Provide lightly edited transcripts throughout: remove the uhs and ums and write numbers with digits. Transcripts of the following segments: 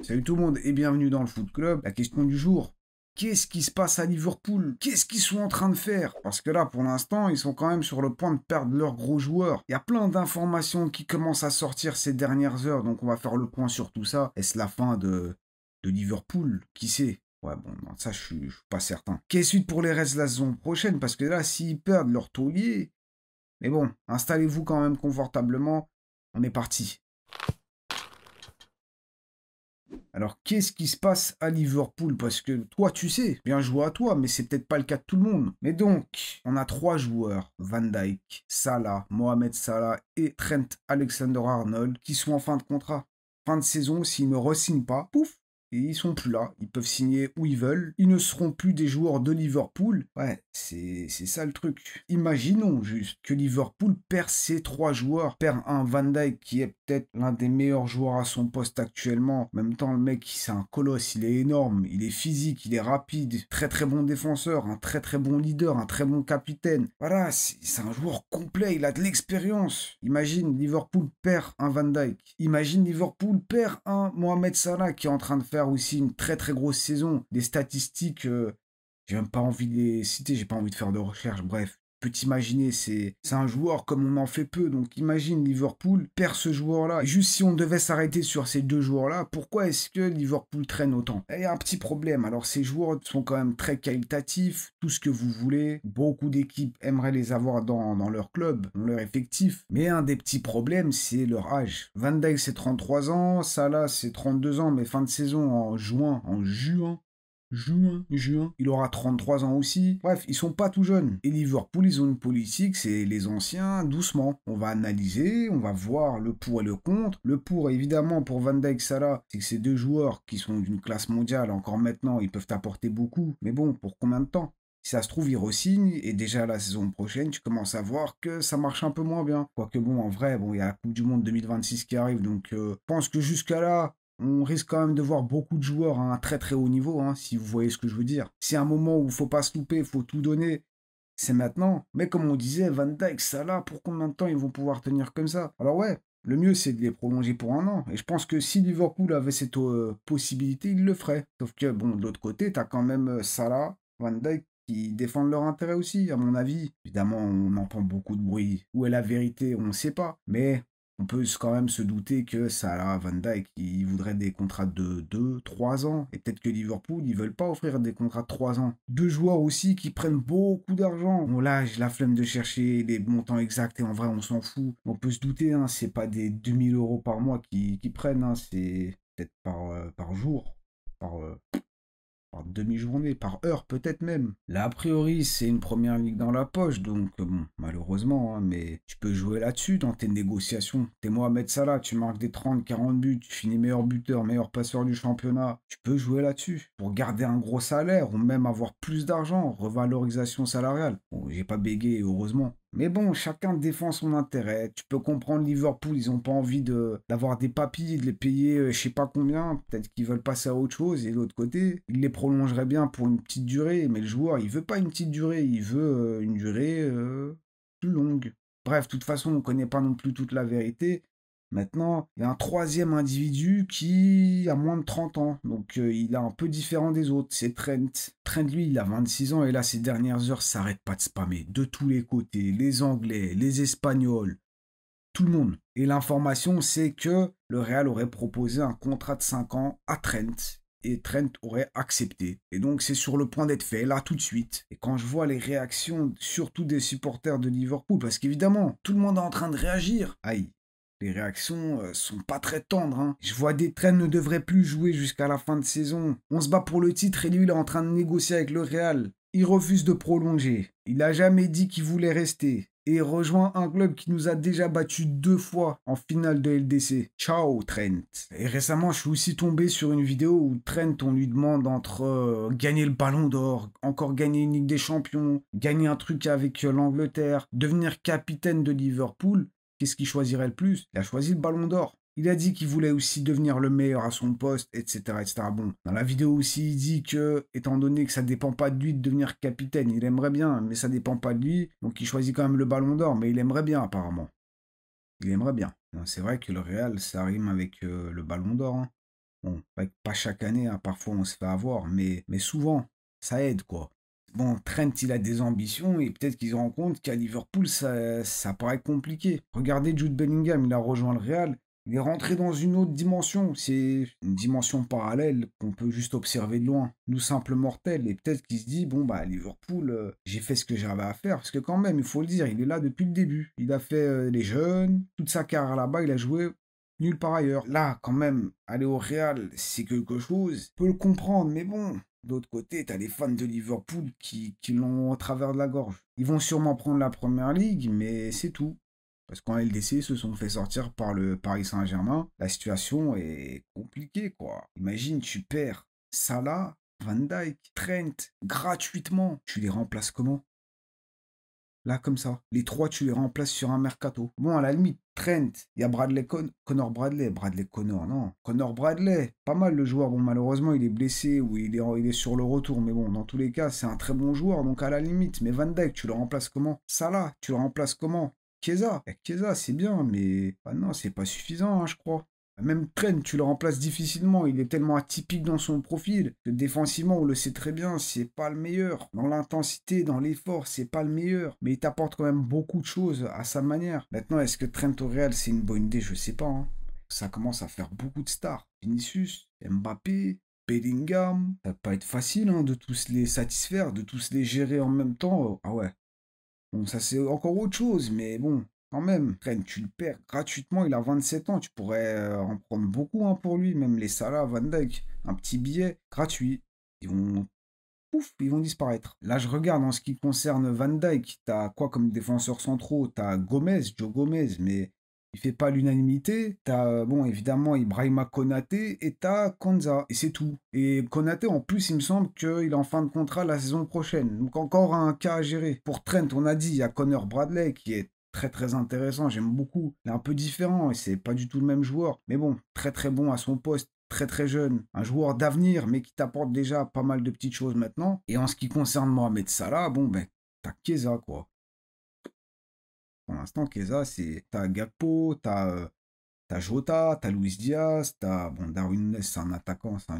Salut tout le monde et bienvenue dans le Foot Club. La question du jour, qu'est-ce qui se passe à Liverpool? Qu'est-ce qu'ils sont en train de faire? Parce que là, pour l'instant, ils sont quand même sur le point de perdre leurs gros joueurs. Il y a plein d'informations qui commencent à sortir ces dernières heures, donc on va faire le point sur tout ça. Est-ce la fin de Liverpool? Qui sait? Ouais, bon, non, ça, je suis pas certain. Quelle suite pour les restes de la saison prochaine? Parce que là, s'ils perdent leur taulier... Mais bon, installez-vous quand même confortablement. On est parti. Alors, qu'est-ce qui se passe à Liverpool? Parce que toi, tu sais, bien joué à toi, mais c'est peut-être pas le cas de tout le monde. Mais donc, on a trois joueurs, Van Dijk, Salah, Mohamed Salah et Trent Alexander-Arnold, qui sont en fin de contrat. Fin de saison, s'ils ne re-signent pas, pouf, et ils sont plus là. Ils peuvent signer où ils veulent. Ils ne seront plus des joueurs de Liverpool. Ouais, c'est ça le truc. Imaginons juste que Liverpool perd ses trois joueurs. Perd un Van Dijk qui est peut-être l'un des meilleurs joueurs à son poste actuellement. En même temps, le mec, c'est un colosse. Il est énorme. Il est physique. Il est rapide. Très très bon défenseur. Un très très bon leader. Un très bon capitaine. Voilà, c'est un joueur complet. Il a de l'expérience. Imagine, Liverpool perd un Van Dijk. Imagine, Liverpool perd un Mohamed Salah qui est en train de faire aussi une très très grosse saison. Des statistiques, j'ai même pas envie de les citer, j'ai pas envie de faire de recherche, bref. Tu peux t'imaginer, c'est un joueur comme on en fait peu, donc imagine Liverpool perd ce joueur-là. Juste si on devait s'arrêter sur ces deux joueurs-là, pourquoi est-ce que Liverpool traîne autant? Il y a un petit problème, alors ces joueurs sont quand même très qualitatifs, tout ce que vous voulez, beaucoup d'équipes aimeraient les avoir dans leur club, dans leur effectif, mais un des petits problèmes, c'est leur âge. Van Dijk c'est 33 ans, Salah c'est 32 ans, mais fin de saison en juin, il aura 33 ans aussi. Bref, ils sont pas tout jeunes. Et Liverpool, ils ont une politique, c'est les anciens, doucement. On va analyser, on va voir le pour et le contre. Le pour, évidemment, pour Van Dijk, Salah, c'est que ces deux joueurs qui sont d'une classe mondiale, encore maintenant, ils peuvent apporter beaucoup. Mais bon, pour combien de temps? Si ça se trouve, ils re-signent, et déjà la saison prochaine, tu commences à voir que ça marche un peu moins bien. Quoique bon, en vrai, bon, il y a la Coupe du Monde 2026 qui arrive, donc je pense que jusqu'à là, on risque quand même de voir beaucoup de joueurs à un très très haut niveau, hein, si vous voyez ce que je veux dire. C'est un moment où il faut pas se louper, il faut tout donner, c'est maintenant. Mais comme on disait, Van Dijk, Salah, pour combien de temps ils vont pouvoir tenir comme ça? Alors ouais, le mieux c'est de les prolonger pour un an. Et je pense que si Liverpool avait cette possibilité, il le ferait. Sauf que bon, de l'autre côté, t'as quand même Salah, Van Dijk qui défendent leur intérêt aussi, à mon avis. Évidemment, on entend beaucoup de bruit. Où est la vérité? On ne sait pas. Mais on peut quand même se douter que Salah, Van Dijk, ils voudraient des contrats de 2, 3 ans. Et peut-être que Liverpool, ils veulent pas offrir des contrats de 3 ans. Deux joueurs aussi qui prennent beaucoup d'argent. Bon là, j'ai la flemme de chercher les montants exacts et en vrai, on s'en fout. On peut se douter, hein, c'est pas des 2 000 € par mois qui prennent, hein, c'est peut-être par jour, par demi-journée, par heure peut-être même. Là, a priori, c'est une première ligue dans la poche, donc bon, malheureusement, hein, mais tu peux jouer là-dessus dans tes négociations. T'es Mohamed Salah, tu marques des 30, 40 buts, tu finis meilleur buteur, meilleur passeur du championnat. Tu peux jouer là-dessus pour garder un gros salaire ou même avoir plus d'argent, revalorisation salariale. Bon, j'ai pas bégayé, heureusement. Mais bon, chacun défend son intérêt. Tu peux comprendre Liverpool, ils n'ont pas envie d'avoir des papilles, de les payer je sais pas combien. Peut-être qu'ils veulent passer à autre chose. Et de l'autre côté, ils les prolongeraient bien pour une petite durée. Mais le joueur, il veut pas une petite durée, il veut une durée plus longue. Bref, de toute façon, on ne connaît pas non plus toute la vérité. Maintenant, il y a un troisième individu qui a moins de 30 ans. Donc, il est un peu différent des autres. C'est Trent. Trent, lui, il a 26 ans et là, ces dernières heures, ça n'arrête pas de spammer. De tous les côtés. Les Anglais, les Espagnols, tout le monde. Et l'information, c'est que le Real aurait proposé un contrat de 5 ans à Trent. Et Trent aurait accepté. Et donc, c'est sur le point d'être fait, là, tout de suite. Et quand je vois les réactions, surtout des supporters de Liverpool, parce qu'évidemment, tout le monde est en train de réagir. Aïe, les réactions sont pas très tendres. Hein. Je vois des Trent ne devrait plus jouer jusqu'à la fin de saison. On se bat pour le titre et lui, il est en train de négocier avec le Real. Il refuse de prolonger. Il n'a jamais dit qu'il voulait rester. Et rejoint un club qui nous a déjà battu 2 fois en finale de LDC. Ciao Trent. Et récemment, je suis aussi tombé sur une vidéo où Trent, on lui demande entre gagner le Ballon d'Or, encore gagner une Ligue des Champions, gagner un truc avec l'Angleterre, devenir capitaine de Liverpool. Qu'est-ce qu'il choisirait le plus? Il a choisi le Ballon d'Or. Il a dit qu'il voulait aussi devenir le meilleur à son poste, etc., etc. Bon, dans la vidéo aussi, il dit que, étant donné que ça dépend pas de lui de devenir capitaine, il aimerait bien, mais ça dépend pas de lui, donc il choisit quand même le Ballon d'Or, mais il aimerait bien apparemment. Il aimerait bien. C'est vrai que le Real, ça rime avec le Ballon d'Or. Hein. Bon, pas chaque année, hein, parfois on se fait avoir, mais souvent, ça aide, quoi. Bon, Trent, il a des ambitions et peut-être qu'il se rend compte qu'à Liverpool, ça paraît compliqué. Regardez Jude Bellingham, il a rejoint le Real. Il est rentré dans une autre dimension. C'est une dimension parallèle qu'on peut juste observer de loin. Nous, simples mortels. Et peut-être qu'il se dit, bon, bah, à Liverpool, j'ai fait ce que j'avais à faire. Parce que quand même, il faut le dire, il est là depuis le début. Il a fait les jeunes. Toute sa carrière là-bas, il a joué nulle part ailleurs. Là, quand même, aller au Real, c'est quelque chose. Je peux le comprendre, mais bon. D'autre côté, t'as les fans de Liverpool qui l'ont au travers de la gorge. Ils vont sûrement prendre la première ligue, mais c'est tout. Parce qu'en LDC, ils se sont fait sortir par le Paris Saint-Germain. La situation est compliquée, quoi. Imagine, tu perds Salah, Van Dijk, Trent, gratuitement. Tu les remplaces comment? Là, comme ça. Les trois, tu les remplaces sur un mercato. Bon, à la limite, Trent, il y a Connor Bradley. Bradley Connor, non. Connor Bradley, pas mal le joueur. Bon, malheureusement, il est blessé ou il est sur le retour. Mais bon, dans tous les cas, c'est un très bon joueur. Donc, à la limite. Mais Van Dijk, tu le remplaces comment? Salah, tu le remplaces comment? Chiesa. Chiesa, c'est bien, mais bah non, c'est pas suffisant, hein, je crois. Même Trent, tu le remplaces difficilement. Il est tellement atypique dans son profil que défensivement, on le sait très bien, c'est pas le meilleur. Dans l'intensité, dans l'effort, c'est pas le meilleur. Mais il t'apporte quand même beaucoup de choses à sa manière. Maintenant, est-ce que Trent au Real, c'est une bonne idée? Je sais pas, hein. Ça commence à faire beaucoup de stars. Vinicius, Mbappé, Bellingham. Ça va pas être facile, hein, de tous les satisfaire, de tous les gérer en même temps. Ah ouais. Bon, ça c'est encore autre chose, mais bon, quand même, Trent, tu le perds gratuitement, il a 27 ans, tu pourrais en prendre beaucoup, hein, pour lui, même les Salah, Van Dijk, un petit billet gratuit, ils vont, pouf, ils vont disparaître. Là, je regarde en ce qui concerne Van Dijk, t'as quoi comme défenseurs centraux? T'as Gomez, Joe Gomez, mais il fait pas l'unanimité. T'as, bon, évidemment, Ibrahima Konaté et t'as Konza. Et c'est tout. Et Konaté, en plus, il me semble qu'il est en fin de contrat la saison prochaine. Donc encore un cas à gérer. Pour Trent, on a dit, il y a Connor Bradley qui est très très intéressant. J'aime beaucoup. Il est un peu différent et c'est pas du tout le même joueur. Mais bon, très très bon à son poste. Très très jeune, un joueur d'avenir, mais qui t'apporte déjà pas mal de petites choses maintenant. Et en ce qui concerne Mohamed Salah, bon ben, t'as Chiesa, quoi. Pour l'instant, Chiesa, c'est. T'as Gakpo, t'as Jota, t'as Luis Diaz, t'as. Bon, Darwin Núñez, c'est un attaquant, c'est un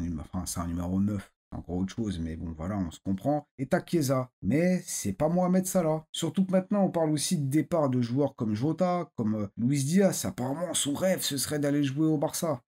numéro 9. C'est encore autre chose, mais bon, voilà, on se comprend. Et t'as Chiesa. Mais c'est pas Mohamed Salah. Surtout que maintenant, on parle aussi de départ de joueurs comme Jota, comme Luis Diaz. Apparemment, son rêve, ce serait d'aller jouer au Barça.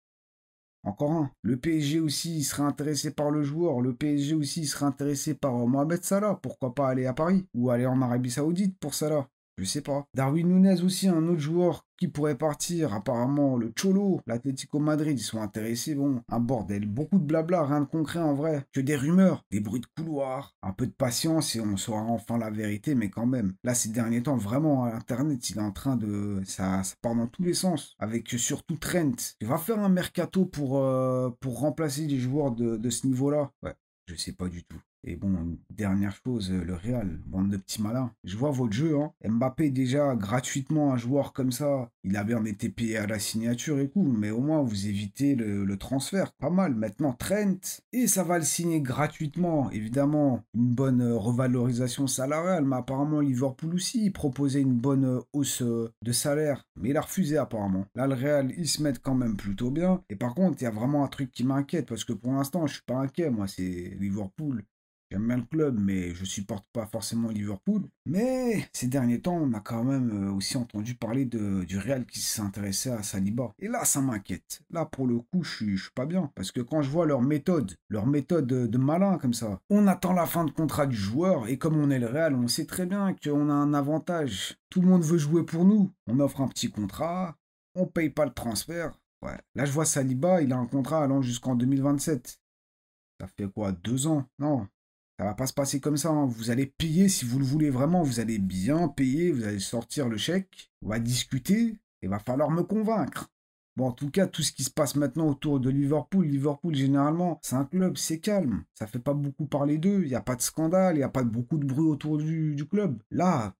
Encore un. Le PSG aussi, il serait intéressé par le joueur. Le PSG aussi, il serait intéressé par Mohamed Salah. Pourquoi pas aller à Paris? Ou aller en Arabie Saoudite pour Salah? Je sais pas. Darwin Núñez aussi, un autre joueur qui pourrait partir. Apparemment, le Cholo, l'Atlético Madrid, ils sont intéressés. Bon, un bordel. Beaucoup de blabla, rien de concret en vrai. Que des rumeurs, des bruits de couloir. Un peu de patience et on saura enfin la vérité, mais quand même. Là, ces derniers temps, vraiment, Internet, il est en train de. Ça part dans tous les sens. Avec surtout Trent. Il va faire un mercato pour remplacer les joueurs de ce niveau-là. Ouais, je sais pas du tout. Et bon, une dernière chose, le Real, bande de petits malins. Je vois votre jeu, hein. Mbappé, déjà, gratuitement, un joueur comme ça, il a bien été payé à la signature et tout, mais au moins, vous évitez le transfert. Pas mal. Maintenant, Trent, et ça va le signer gratuitement. Évidemment, une bonne revalorisation salariale, mais apparemment, Liverpool aussi proposait une bonne hausse de salaire. Mais il a refusé, apparemment. Là, le Real, ils se mettent quand même plutôt bien. Et par contre, il y a vraiment un truc qui m'inquiète, parce que pour l'instant, je suis pas inquiet, moi, c'est Liverpool. J'aime bien le club, mais je supporte pas forcément Liverpool. Mais ces derniers temps, on a quand même aussi entendu parler du Real qui s'intéressait à Saliba. Et là, ça m'inquiète. Là, pour le coup, je suis pas bien. Parce que quand je vois leur méthode de malin comme ça, on attend la fin de contrat du joueur. Et comme on est le Real, on sait très bien qu'on a un avantage. Tout le monde veut jouer pour nous. On offre un petit contrat. On paye pas le transfert. Ouais. Là, je vois Saliba, il a un contrat allant jusqu'en 2027. Ça fait quoi, 2 ans? Non, ça va pas se passer comme ça, hein. Vous allez payer si vous le voulez vraiment. Vous allez bien payer. Vous allez sortir le chèque. On va discuter. Il va falloir me convaincre. Bon, en tout cas, tout ce qui se passe maintenant autour de Liverpool, généralement, c'est un club, c'est calme. Ça fait pas beaucoup parler d'eux. Il n'y a pas de scandale. Il n'y a pas beaucoup de bruit autour du club. Là,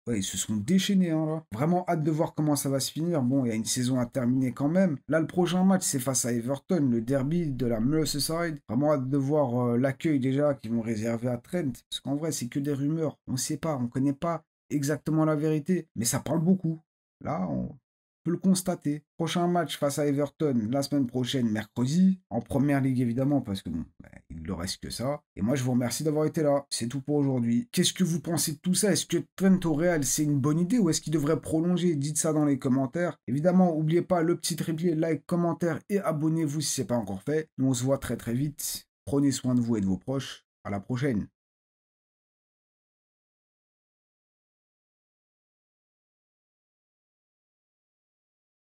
ouais, ils se sont déchaînés, hein, là. Vraiment hâte de voir comment ça va se finir. Bon, il y a une saison à terminer quand même. Là, le prochain match, c'est face à Everton, le derby de la Merseyside. Vraiment hâte de voir l'accueil déjà qu'ils vont réserver à Trent. Parce qu'en vrai, c'est que des rumeurs. On ne sait pas, on ne connaît pas exactement la vérité. Mais ça parle beaucoup. Là, peut le constater. Prochain match face à Everton la semaine prochaine, mercredi, en première ligue évidemment, parce que bon, il ne reste que ça. Et moi, je vous remercie d'avoir été là. C'est tout pour aujourd'hui. Qu'est-ce que vous pensez de tout ça? Est-ce que Trent au Real, c'est une bonne idée ou est-ce qu'il devrait prolonger? Dites ça dans les commentaires. Évidemment, n'oubliez pas le petit triplé, like, commentaire et abonnez-vous si ce n'est pas encore fait. Nous, on se voit très très vite. Prenez soin de vous et de vos proches. À la prochaine.